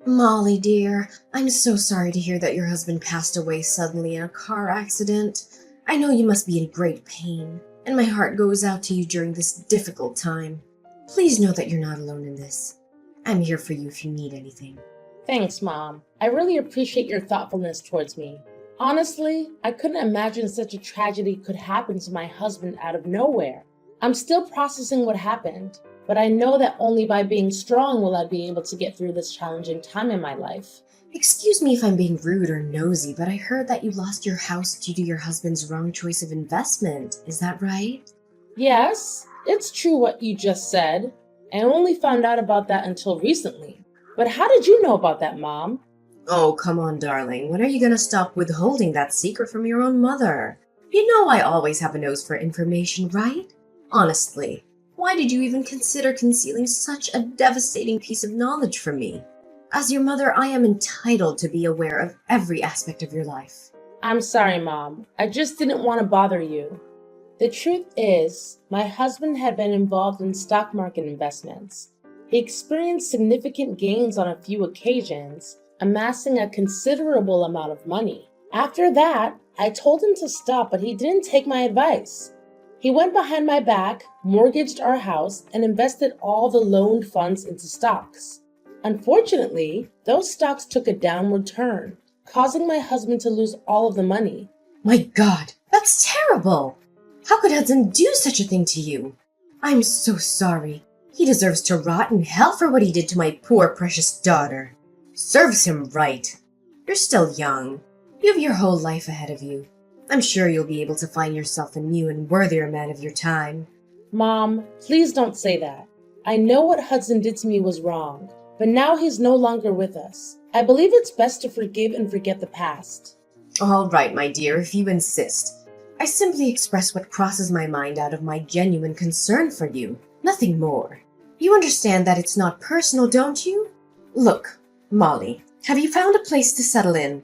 Molly, dear, I'm so sorry to hear that your husband passed away suddenly in a car accident. I know you must be in great pain, and my heart goes out to you during this difficult time. Please know that you're not alone in this. I'm here for you if you need anything. Thanks, Mom. I really appreciate your thoughtfulness towards me. Honestly, I couldn't imagine such a tragedy could happen to my husband out of nowhere. I'm still processing what happened, but I know that only by being strong will I be able to get through this challenging time in my life. Excuse me if I'm being rude or nosy, but I heard that you lost your house due to your husband's wrong choice of investment. Is that right? Yes, it's true what you just said. I only found out about that until recently. But how did you know about that, Mom? Oh, come on, darling. When are you gonna stop withholding that secret from your own mother? You know I always have a nose for information, right? Honestly, why did you even consider concealing such a devastating piece of knowledge from me? As your mother, I am entitled to be aware of every aspect of your life. I'm sorry, Mom. I just didn't want to bother you. The truth is, my husband had been involved in stock market investments. He experienced significant gains on a few occasions, amassing a considerable amount of money. After that, I told him to stop, but he didn't take my advice. He went behind my back, mortgaged our house, and invested all the loaned funds into stocks. Unfortunately, those stocks took a downward turn, causing my husband to lose all of the money. My God, that's terrible! How could Hudson do such a thing to you? I'm so sorry. He deserves to rot in hell for what he did to my poor precious daughter. Serves him right. You're still young. You have your whole life ahead of you. I'm sure you'll be able to find yourself a new and worthier man of your time. Mom, please don't say that. I know what Hudson did to me was wrong, but now he's no longer with us. I believe it's best to forgive and forget the past. All right, my dear, if you insist. I simply express what crosses my mind out of my genuine concern for you. Nothing more. You understand that it's not personal, don't you? Look, Molly, have you found a place to settle in?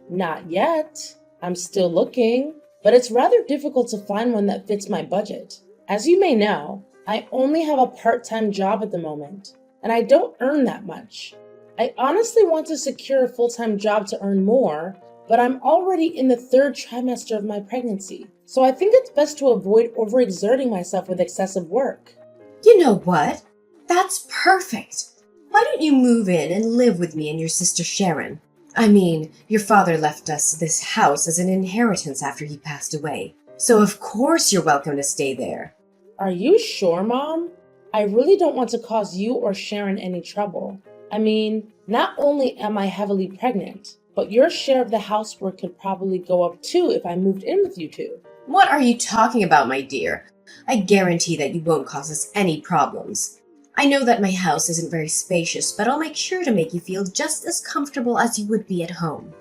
Not yet. I'm still looking, but it's rather difficult to find one that fits my budget. As you may know, I only have a part-time job at the moment, and I don't earn that much. I honestly want to secure a full-time job to earn more, but I'm already in the third trimester of my pregnancy, so I think it's best to avoid overexerting myself with excessive work. You know what? That's perfect. Why don't you move in and live with me and your sister Sharon? I mean, your father left us this house as an inheritance after he passed away, so of course you're welcome to stay there. Are you sure, Mom? I really don't want to cause you or Sharon any trouble. I mean, not only am I heavily pregnant, but your share of the housework could probably go up too if I moved in with you two. What are you talking about, my dear? I guarantee that you won't cause us any problems. I know that my house isn't very spacious, but I'll make sure to make you feel just as comfortable as you would be at home.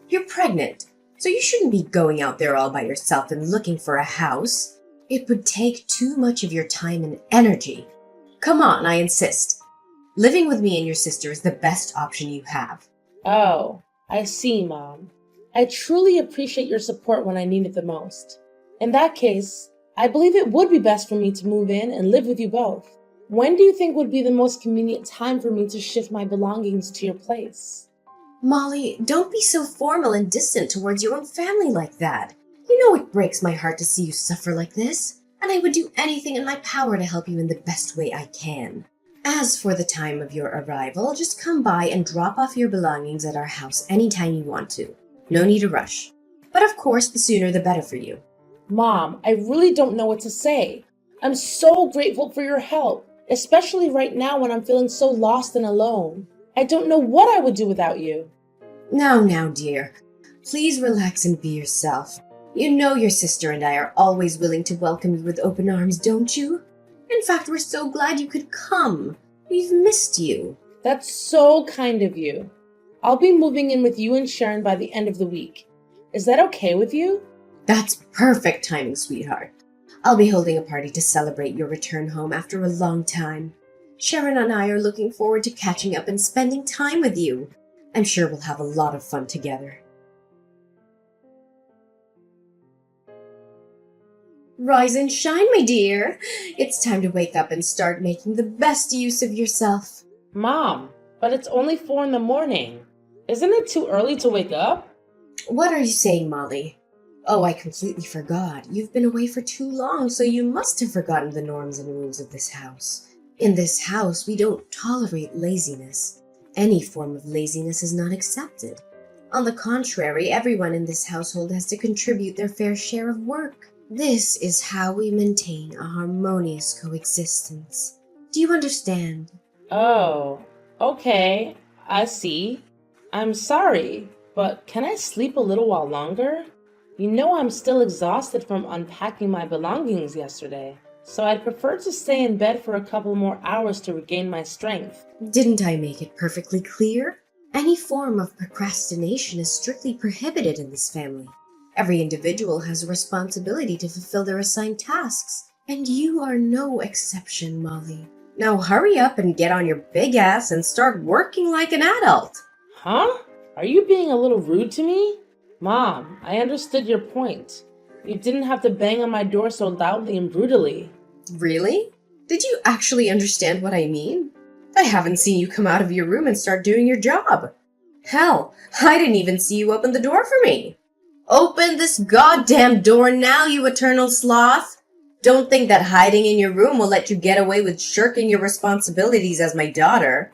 You're pregnant, so you shouldn't be going out there all by yourself and looking for a house. It would take too much of your time and energy. Come on, I insist. Living with me and your sister is the best option you have. Oh, I see, Mom. I truly appreciate your support when I need it the most. In that case, I believe it would be best for me to move in and live with you both. When do you think would be the most convenient time for me to shift my belongings to your place? Molly, don't be so formal and distant towards your own family like that. You know it breaks my heart to see you suffer like this, and I would do anything in my power to help you in the best way I can. As for the time of your arrival, just come by and drop off your belongings at our house anytime you want to. No need to rush. But of course, the sooner the better for you. Mom, I really don't know what to say. I'm so grateful for your help, especially right now when I'm feeling so lost and alone. I don't know what I would do without you. Now, dear. Please relax and be yourself. You know your sister and I are always willing to welcome you with open arms, don't you? In fact, we're so glad you could come. We've missed you. That's so kind of you. I'll be moving in with you and Sharon by the end of the week. Is that okay with you? That's perfect timing, sweetheart. I'll be holding a party to celebrate your return home after a long time. Sharon and I are looking forward to catching up and spending time with you. I'm sure we'll have a lot of fun together. Rise and shine, my dear. It's time to wake up and start making the best use of yourself. Mom, But it's only 4 in the morning. Isn't it too early to wake up? What are you saying, Molly? Oh, I completely forgot. You've been away for too long, so you must have forgotten the norms and rules of this house. In this house, we don't tolerate laziness. Any form of laziness is not accepted. On the contrary, everyone in this household has to contribute their fair share of work. This is how we maintain a harmonious coexistence. Do you understand? Oh, okay, I see. I'm sorry, but can I sleep a little while longer? You know I'm still exhausted from unpacking my belongings yesterday, so I'd prefer to stay in bed for a couple more hours to regain my strength. Didn't I make it perfectly clear? Any form of procrastination is strictly prohibited in this family. Every individual has a responsibility to fulfill their assigned tasks, and you are no exception, Molly. Now hurry up and get on your big ass and start working like an adult. Huh? Are you being a little rude to me? Mom, I understood your point. You didn't have to bang on my door so loudly and brutally. Really? Did you actually understand what I mean? I haven't seen you come out of your room and start doing your job. Hell, I didn't even see you open the door for me. Open this goddamn door now, you eternal sloth! Don't think that hiding in your room will let you get away with shirking your responsibilities as my daughter.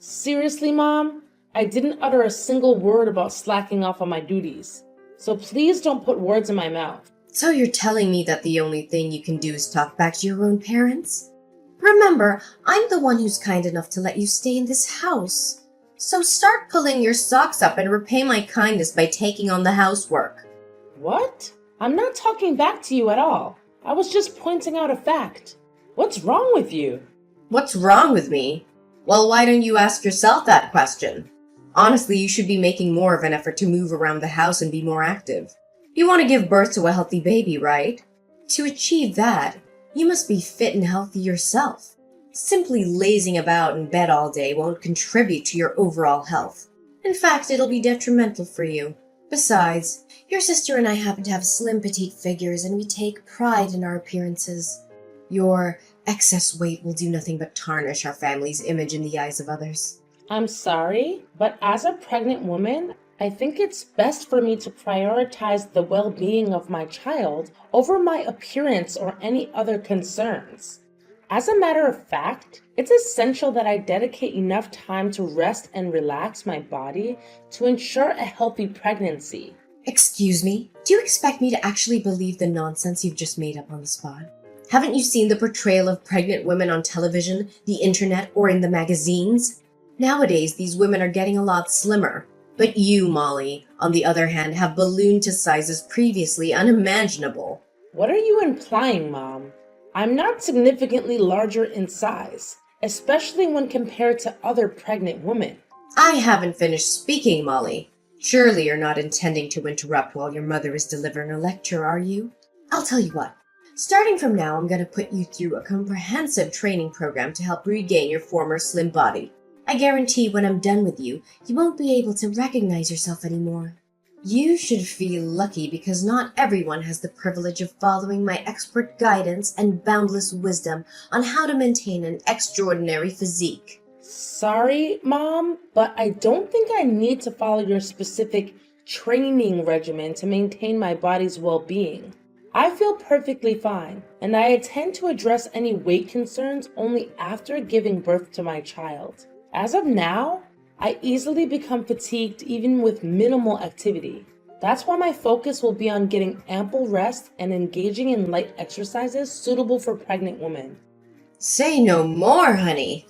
Seriously, Mom? I didn't utter a single word about slacking off on my duties. So please don't put words in my mouth. So you're telling me that the only thing you can do is talk back to your own parents? Remember, I'm the one who's kind enough to let you stay in this house. So start pulling your socks up and repay my kindness by taking on the housework. What? I'm not talking back to you at all. I was just pointing out a fact. What's wrong with you? What's wrong with me? Well, why don't you ask yourself that question? Honestly, you should be making more of an effort to move around the house and be more active. You want to give birth to a healthy baby, right? To achieve that, you must be fit and healthy yourself. Simply lazing about in bed all day won't contribute to your overall health. In fact, it'll be detrimental for you. Besides, your sister and I happen to have slim petite figures and we take pride in our appearances. Your excess weight will do nothing but tarnish our family's image in the eyes of others. I'm sorry, but as a pregnant woman, I think it's best for me to prioritize the well-being of my child over my appearance or any other concerns. As a matter of fact, it's essential that I dedicate enough time to rest and relax my body to ensure a healthy pregnancy. Excuse me? Do you expect me to actually believe the nonsense you've just made up on the spot? Haven't you seen the portrayal of pregnant women on television, the internet, or in the magazines? Nowadays, these women are getting a lot slimmer. But you, Molly, on the other hand, have ballooned to sizes previously unimaginable. What are you implying, Mom? I'm not significantly larger in size, especially when compared to other pregnant women. I haven't finished speaking, Molly. Surely you're not intending to interrupt while your mother is delivering a lecture, are you? I'll tell you what. Starting from now, I'm going to put you through a comprehensive training program to help regain your former slim body. I guarantee when I'm done with you, you won't be able to recognize yourself anymore. You should feel lucky because not everyone has the privilege of following my expert guidance and boundless wisdom on how to maintain an extraordinary physique. Sorry, Mom, but I don't think I need to follow your specific training regimen to maintain my body's well-being. I feel perfectly fine, and I intend to address any weight concerns only after giving birth to my child. As of now, I easily become fatigued even with minimal activity. That's why my focus will be on getting ample rest and engaging in light exercises suitable for pregnant women. Say no more, honey.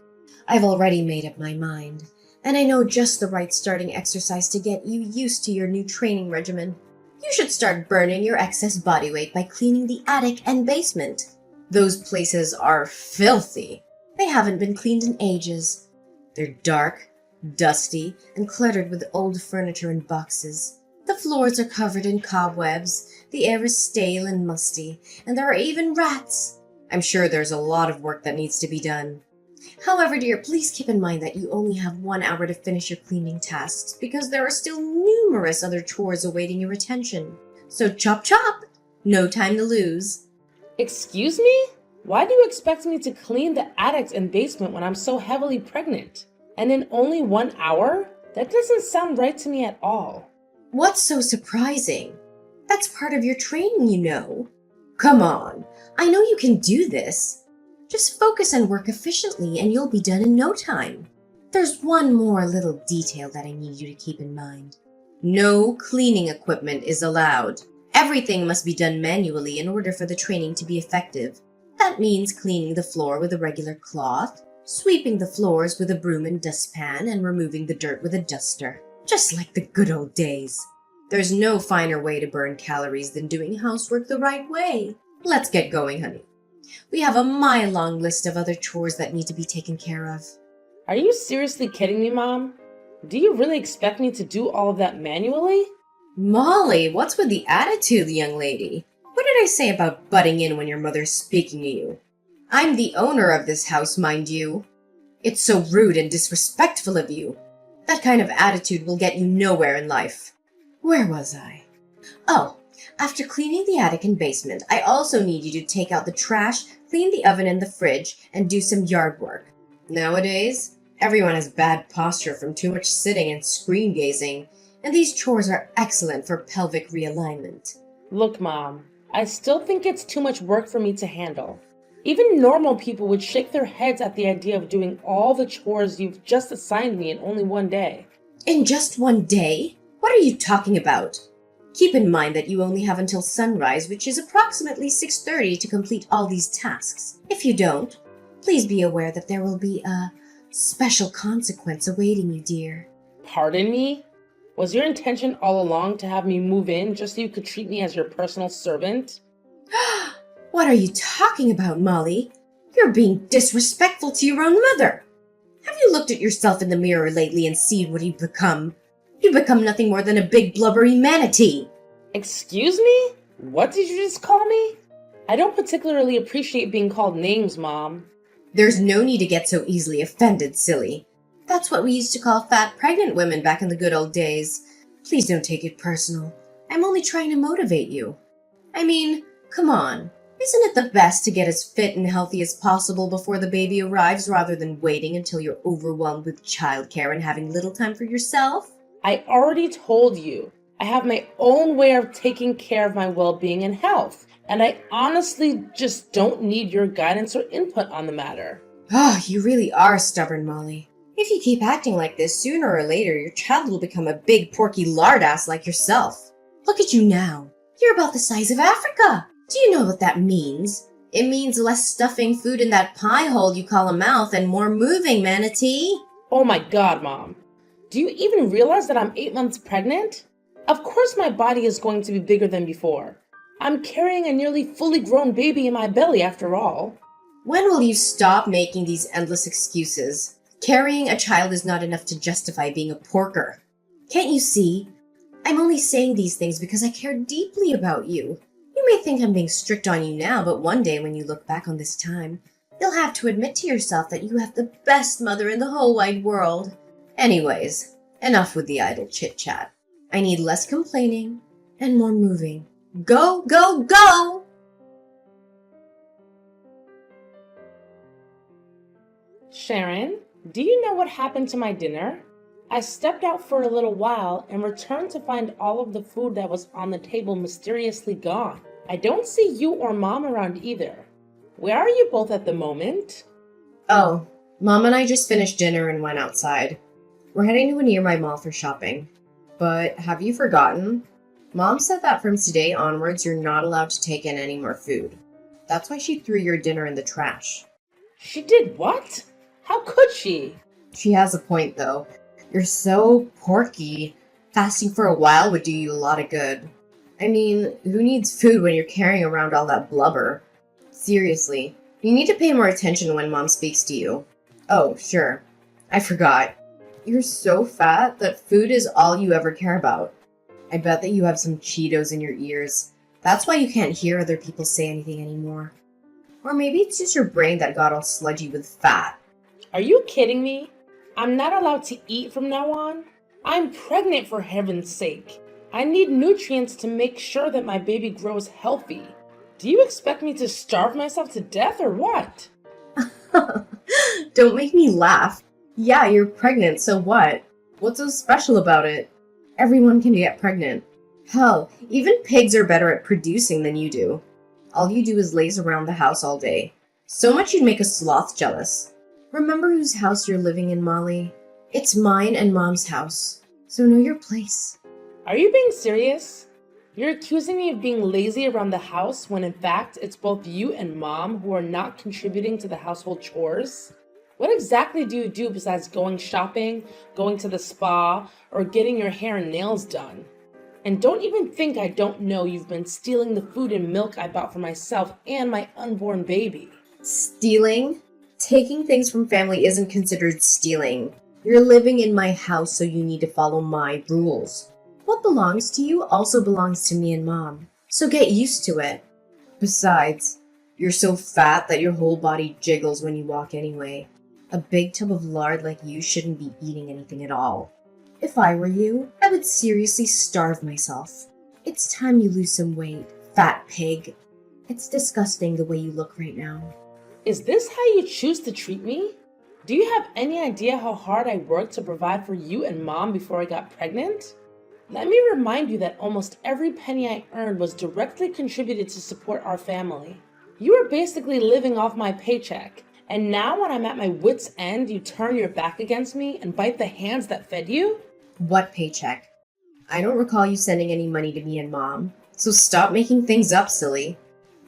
I've already made up my mind, and I know just the right starting exercise to get you used to your new training regimen. You should start burning your excess body weight by cleaning the attic and basement. Those places are filthy. They haven't been cleaned in ages. They're dark, dusty, and cluttered with old furniture and boxes. The floors are covered in cobwebs, the air is stale and musty, and there are even rats. I'm sure there's a lot of work that needs to be done. However, dear, please keep in mind that you only have 1 hour to finish your cleaning tasks because there are still numerous other chores awaiting your attention. So chop chop! No time to lose. Excuse me? Why do you expect me to clean the attic and basement when I'm so heavily pregnant? And in only 1 hour? That doesn't sound right to me at all. What's so surprising? That's part of your training, you know. Come on, I know you can do this. Just focus and work efficiently and you'll be done in no time. There's one more little detail that I need you to keep in mind. No cleaning equipment is allowed. Everything must be done manually in order for the training to be effective. That means cleaning the floor with a regular cloth, sweeping the floors with a broom and dustpan, and removing the dirt with a duster. Just like the good old days. There's no finer way to burn calories than doing housework the right way. Let's get going, honey. We have a mile-long list of other chores that need to be taken care of. Are you seriously kidding me, Mom? Do you really expect me to do all of that manually? Molly, what's with the attitude, young lady? What did I say about butting in when your mother's speaking to you? I'm the owner of this house, mind you. It's so rude and disrespectful of you. That kind of attitude will get you nowhere in life. Where was I? Oh, after cleaning the attic and basement, I also need you to take out the trash, clean the oven and the fridge, and do some yard work. Nowadays, everyone has bad posture from too much sitting and screen gazing, and these chores are excellent for pelvic realignment. Look, Mom, I still think it's too much work for me to handle. Even normal people would shake their heads at the idea of doing all the chores you've just assigned me in only one day. In just one day? What are you talking about? Keep in mind that you only have until sunrise, which is approximately 6:30, to complete all these tasks. If you don't, please be aware that there will be a special consequence awaiting you, dear. Pardon me? Was your intention all along to have me move in just so you could treat me as your personal servant? What are you talking about, Molly? You're being disrespectful to your own mother. Have you looked at yourself in the mirror lately and seen what you've become? You've become nothing more than a big blubbery manatee. Excuse me? What did you just call me? I don't particularly appreciate being called names, Mom. There's no need to get so easily offended, silly. That's what we used to call fat pregnant women back in the good old days. Please don't take it personal. I'm only trying to motivate you. I mean, come on. Isn't it the best to get as fit and healthy as possible before the baby arrives rather than waiting until you're overwhelmed with childcare and having little time for yourself? I already told you. I have my own way of taking care of my well-being and health, and I honestly just don't need your guidance or input on the matter. Oh, you really are stubborn, Molly. If you keep acting like this, sooner or later your child will become a big porky lardass like yourself. Look at you now. You're about the size of Africa. Do you know what that means? It means less stuffing food in that pie hole you call a mouth and more moving, manatee. Oh my God, Mom. Do you even realize that I'm 8 months pregnant? Of course my body is going to be bigger than before. I'm carrying a nearly fully grown baby in my belly after all. When will you stop making these endless excuses? Carrying a child is not enough to justify being a porker. Can't you see? I'm only saying these things because I care deeply about you. You may think I'm being strict on you now, but one day when you look back on this time, you'll have to admit to yourself that you have the best mother in the whole wide world. Anyways, enough with the idle chit-chat. I need less complaining and more moving. Go, go, go! Sharon, do you know what happened to my dinner? I stepped out for a little while and returned to find all of the food that was on the table mysteriously gone. I don't see you or Mom around either. Where are you both at the moment? Oh, Mom and I just finished dinner and went outside. We're heading to a nearby mall for shopping. But have you forgotten? Mom said that from today onwards you're not allowed to take in any more food. That's why she threw your dinner in the trash. She did what? How could she? She has a point, though. You're so porky. Fasting for a while would do you a lot of good. I mean, who needs food when you're carrying around all that blubber? Seriously, you need to pay more attention when Mom speaks to you. Oh, sure. I forgot. You're so fat that food is all you ever care about. I bet that you have some Cheetos in your ears. That's why you can't hear other people say anything anymore. Or maybe it's just your brain that got all sludgy with fat. Are you kidding me? I'm not allowed to eat from now on? I'm pregnant, for heaven's sake. I need nutrients to make sure that my baby grows healthy. Do you expect me to starve myself to death or what? Don't make me laugh. Yeah, you're pregnant, so what? What's so special about it? Everyone can get pregnant. Hell, even pigs are better at producing than you do. All you do is laze around the house all day. So much you'd make a sloth jealous. Remember whose house you're living in, Molly? It's mine and Mom's house. So know your place. Are you being serious? You're accusing me of being lazy around the house when in fact it's both you and Mom who are not contributing to the household chores? What exactly do you do besides going shopping, going to the spa, or getting your hair and nails done? And don't even think I don't know you've been stealing the food and milk I bought for myself and my unborn baby. Stealing? Taking things from family isn't considered stealing. You're living in my house, so you need to follow my rules. What belongs to you also belongs to me and Mom, so get used to it. Besides, you're so fat that your whole body jiggles when you walk anyway. A big tub of lard like you shouldn't be eating anything at all. If I were you, I would seriously starve myself. It's time you lose some weight, fat pig. It's disgusting the way you look right now. Is this how you choose to treat me? Do you have any idea how hard I worked to provide for you and Mom before I got pregnant? Let me remind you that almost every penny I earned was directly contributed to support our family. You are basically living off my paycheck, and now when I'm at my wit's end, you turn your back against me and bite the hands that fed you? What paycheck? I don't recall you sending any money to me and Mom, so stop making things up, silly.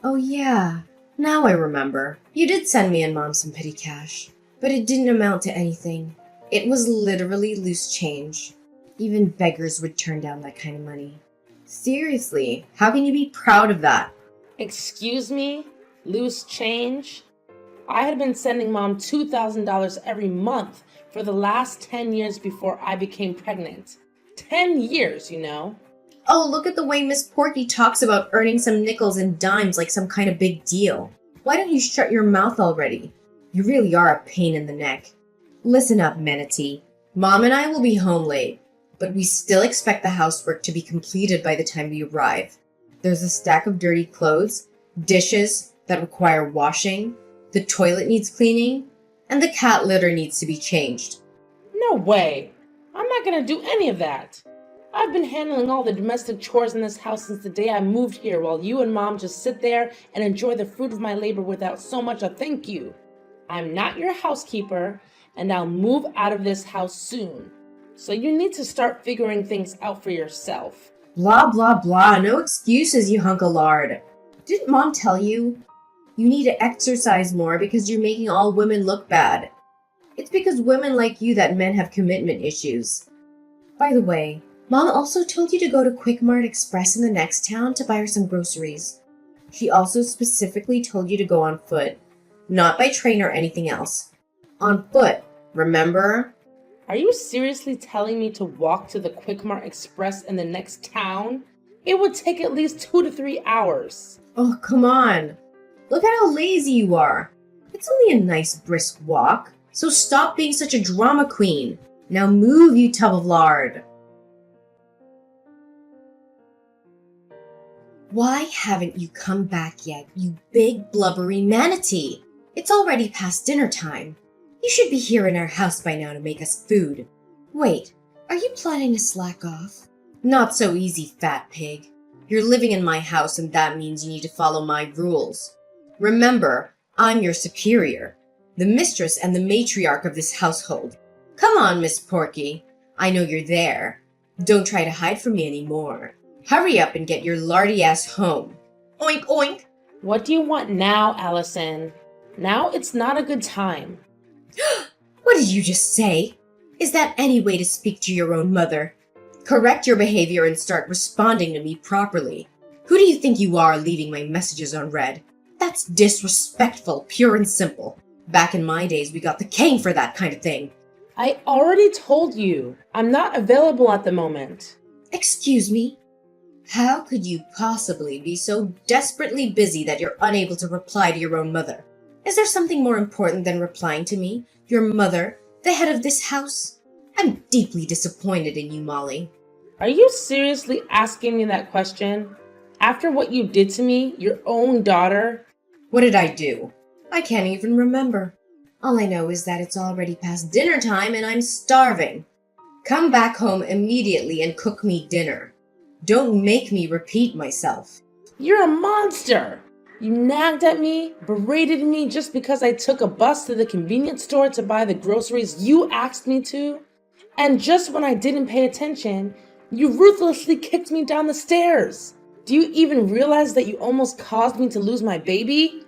Oh yeah, now I remember. You did send me and Mom some petty cash, but it didn't amount to anything. It was literally loose change. Even beggars would turn down that kind of money. Seriously, how can you be proud of that? Excuse me? Loose change? I had been sending Mom $2,000 every month for the last 10 years before I became pregnant. 10 years, you know. Oh, look at the way Miss Porky talks about earning some nickels and dimes like some kind of big deal. Why don't you shut your mouth already? You really are a pain in the neck. Listen up, Manatee. Mom and I will be home late, but we still expect the housework to be completed by the time we arrive. There's a stack of dirty clothes, dishes that require washing, the toilet needs cleaning, and the cat litter needs to be changed. No way. I'm not gonna do any of that. I've been handling all the domestic chores in this house since the day I moved here while you and Mom just sit there and enjoy the fruit of my labor without so much a thank you. I'm not your housekeeper, and I'll move out of this house soon. So you need to start figuring things out for yourself. Blah, blah, blah. No excuses, you hunk of lard. Didn't Mom tell you? You need to exercise more because you're making all women look bad. It's because women like you that men have commitment issues. By the way, Mom also told you to go to Quick Mart Express in the next town to buy her some groceries. She also specifically told you to go on foot, not by train or anything else. On foot, remember? Are you seriously telling me to walk to the Quick Mart Express in the next town? It would take at least 2 to 3 hours. Oh, come on. Look at how lazy you are. It's only a nice brisk walk, so stop being such a drama queen. Now move, you tub of lard. Why haven't you come back yet, you big blubbery manatee? It's already past dinner time. You should be here in our house by now to make us food. Wait, are you planning to slack off? Not so easy, fat pig. You're living in my house and that means you need to follow my rules. Remember, I'm your superior, the mistress and the matriarch of this household. Come on, Miss Porky. I know you're there. Don't try to hide from me anymore. Hurry up and get your lardy ass home. Oink, oink. What do you want now, Allison? Now it's not a good time. What did you just say? Is that any way to speak to your own mother? Correct your behavior and start responding to me properly. Who do you think you are leaving my messages unread? That's disrespectful, pure and simple. Back in my days, we got the cane for that kind of thing. I already told you, I'm not available at the moment. Excuse me? How could you possibly be so desperately busy that you're unable to reply to your own mother? Is there something more important than replying to me, your mother, the head of this house? I'm deeply disappointed in you, Molly. Are you seriously asking me that question? After what you did to me, your own daughter? What did I do? I can't even remember. All I know is that it's already past dinner time and I'm starving. Come back home immediately and cook me dinner. Don't make me repeat myself. You're a monster! You nagged at me, berated me just because I took a bus to the convenience store to buy the groceries you asked me to. And just when I didn't pay attention, you ruthlessly kicked me down the stairs. Do you even realize that you almost caused me to lose my baby?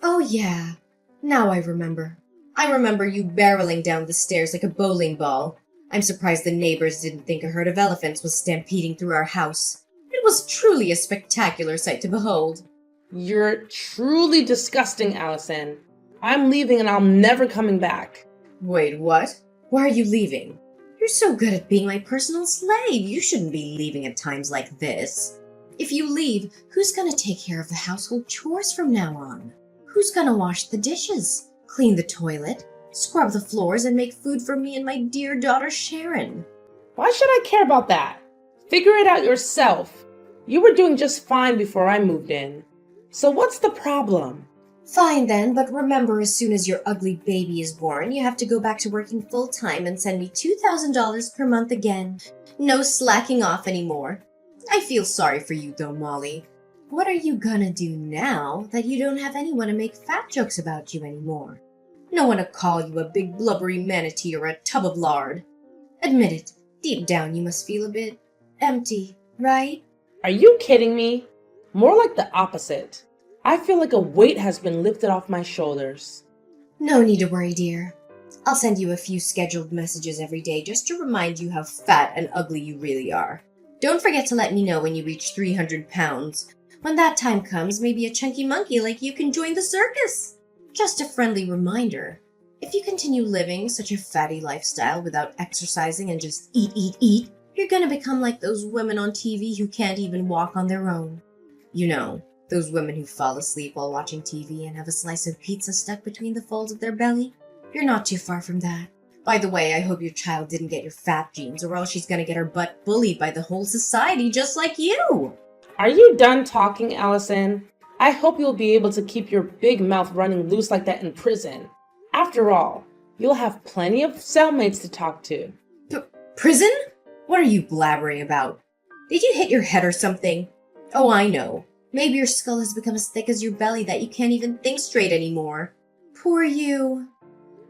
Oh yeah, now I remember. I remember you barreling down the stairs like a bowling ball. I'm surprised the neighbors didn't think a herd of elephants was stampeding through our house. It was truly a spectacular sight to behold. You're truly disgusting, Allison. I'm leaving and I'm never coming back. Wait, what? Why are you leaving? You're so good at being my personal slave. You shouldn't be leaving at times like this. If you leave, who's gonna take care of the household chores from now on? Who's gonna wash the dishes, clean the toilet, scrub the floors, and make food for me and my dear daughter Sharon? Why should I care about that? Figure it out yourself. You were doing just fine before I moved in. So what's the problem? Fine then, but remember, as soon as your ugly baby is born, you have to go back to working full-time and send me $2,000 per month again. No slacking off anymore. I feel sorry for you though, Molly. What are you gonna do now that you don't have anyone to make fat jokes about you anymore? No one to call you a big blubbery manatee or a tub of lard. Admit it, deep down you must feel a bit empty, right? Are you kidding me? More like the opposite. I feel like a weight has been lifted off my shoulders. No need to worry, dear. I'll send you a few scheduled messages every day just to remind you how fat and ugly you really are. Don't forget to let me know when you reach 300 pounds. When that time comes, maybe a chunky monkey like you can join the circus. Just a friendly reminder. If you continue living such a fatty lifestyle without exercising and just eat, you're gonna become like those women on TV who can't even walk on their own. You know, those women who fall asleep while watching TV and have a slice of pizza stuck between the folds of their belly. You're not too far from that. By the way, I hope your child didn't get your fat genes, or else she's gonna get her butt bullied by the whole society just like you. Are you done talking, Allison? I hope you'll be able to keep your big mouth running loose like that in prison. After all, you'll have plenty of cellmates to talk to. Prison? What are you blabbering about? Did you hit your head or something? Oh, I know. Maybe your skull has become as thick as your belly that you can't even think straight anymore. Poor you.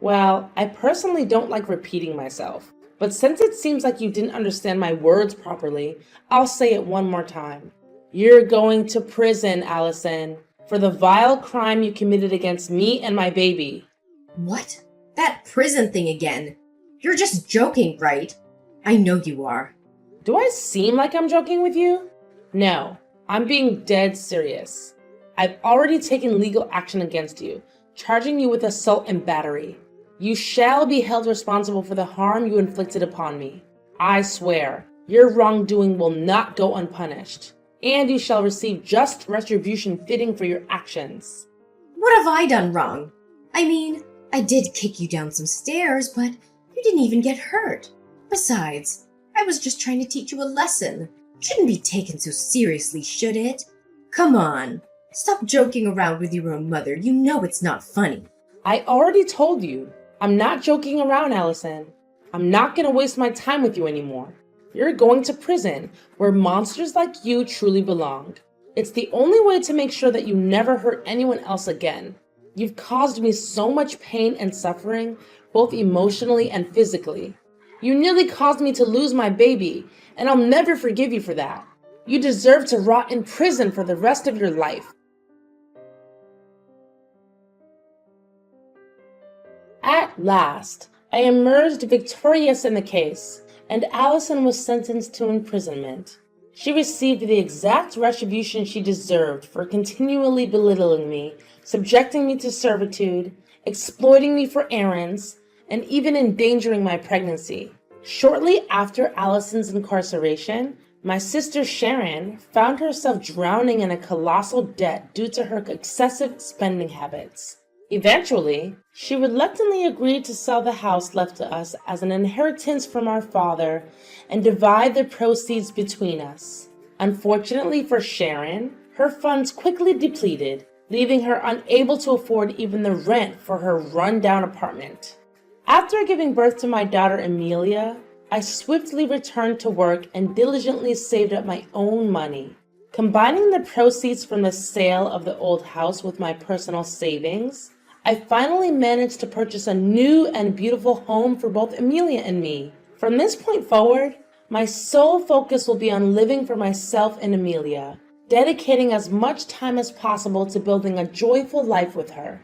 Well, I personally don't like repeating myself, but since it seems like you didn't understand my words properly, I'll say it one more time. You're going to prison, Allison, for the vile crime you committed against me and my baby. What? That prison thing again. You're just joking, right? I know you are. Do I seem like I'm joking with you? No, I'm being dead serious. I've already taken legal action against you, charging you with assault and battery. You shall be held responsible for the harm you inflicted upon me. I swear, your wrongdoing will not go unpunished, and you shall receive just retribution fitting for your actions. What have I done wrong? I mean, I did kick you down some stairs, but you didn't even get hurt. Besides, I was just trying to teach you a lesson. Shouldn't be taken so seriously, should it? Come on, stop joking around with your own mother. You know it's not funny. I already told you. I'm not joking around, Allison. I'm not going to waste my time with you anymore. You're going to prison, where monsters like you truly belong. It's the only way to make sure that you never hurt anyone else again. You've caused me so much pain and suffering, both emotionally and physically. You nearly caused me to lose my baby, and I'll never forgive you for that. You deserve to rot in prison for the rest of your life. At last, I emerged victorious in the case, and Allison was sentenced to imprisonment. She received the exact retribution she deserved for continually belittling me, subjecting me to servitude, exploiting me for errands, and even endangering my pregnancy. Shortly after Allison's incarceration, my sister Sharon found herself drowning in a colossal debt due to her excessive spending habits. Eventually, she reluctantly agreed to sell the house left to us as an inheritance from our father and divide the proceeds between us. Unfortunately for Sharon, her funds quickly depleted, leaving her unable to afford even the rent for her run-down apartment. After giving birth to my daughter Amelia, I swiftly returned to work and diligently saved up my own money. Combining the proceeds from the sale of the old house with my personal savings, I finally managed to purchase a new and beautiful home for both Amelia and me. From this point forward, my sole focus will be on living for myself and Amelia, dedicating as much time as possible to building a joyful life with her.